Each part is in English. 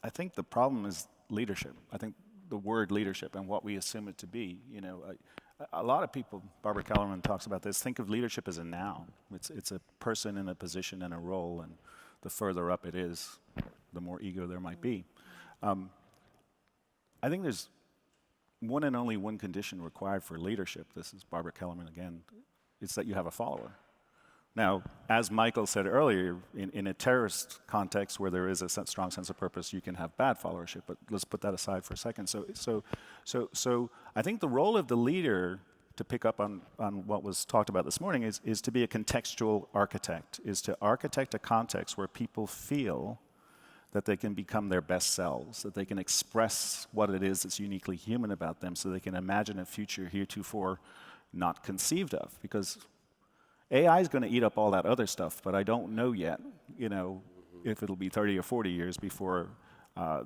I think the problem is leadership. I think the word leadership and what we assume it to be. You know, a lot of people, Barbara Kellerman talks about this, think of leadership as a noun. It's a person in a position and a role, and the further up it is, the more ego there might be. I think there's one and only one condition required for leadership. This is Barbara Kellerman again. It's that you have a follower. Now, as Michael said earlier, in a terrorist context where there is a strong sense of purpose, you can have bad followership, but let's put that aside for a second. So I think the role of the leader, to pick up on what was talked about this morning, is to be a contextual architect, is to architect a context where people feel that they can become their best selves, that they can express what it is that's uniquely human about them, so they can imagine a future heretofore not conceived of. Because AI is going to eat up all that other stuff, but I don't know yet, you know, if it'll be 30 or 40 years before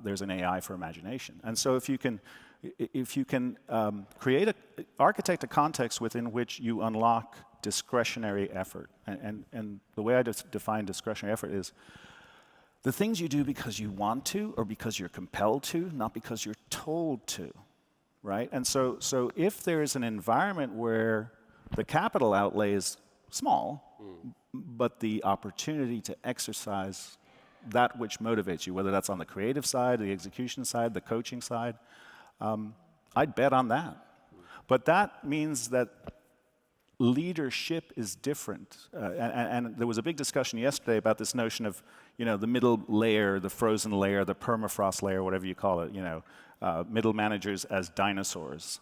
there's an AI for imagination. And so if you can architect a context within which you unlock discretionary effort, and the way I define discretionary effort is the things you do because you want to or because you're compelled to, not because you're told to, right? And so if there is an environment where the capital outlay is small, but the opportunity to exercise that which motivates you, whether that's on the creative side, the execution side, the coaching side, I'd bet on that. But that means that leadership is different. And there was a big discussion yesterday about this notion of, you know, the middle layer, the frozen layer, the permafrost layer, whatever you call it, you know, middle managers as dinosaurs.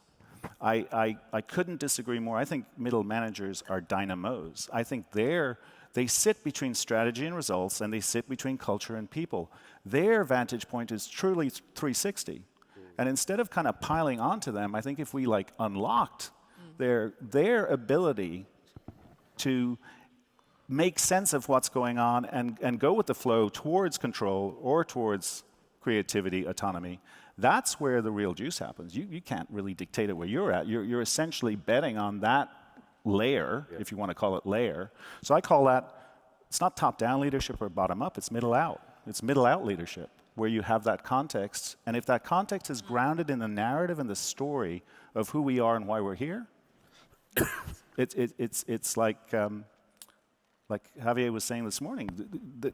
I couldn't disagree more. I think middle managers are dynamos. I think they sit between strategy and results, and they sit between culture and people. Their vantage point is truly 360. And instead of kind of piling onto them, I think if we like unlocked their ability to make sense of what's going on and go with the flow towards control or towards creativity, autonomy, that's where the real juice happens. You can't really dictate it where you're at. You're essentially betting on that layer, if you want to call it layer. So I call that, it's not top-down leadership or bottom-up, it's middle-out. It's middle-out leadership, where you have that context. And if that context is grounded in the narrative and the story of who we are and why we're here, it's like Javier was saying this morning,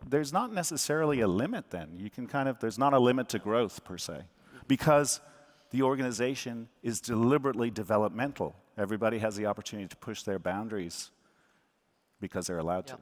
there's not necessarily a limit then. You can there's not a limit to growth per se, because the organization is deliberately developmental. Everybody has the opportunity to push their boundaries because they're allowed to.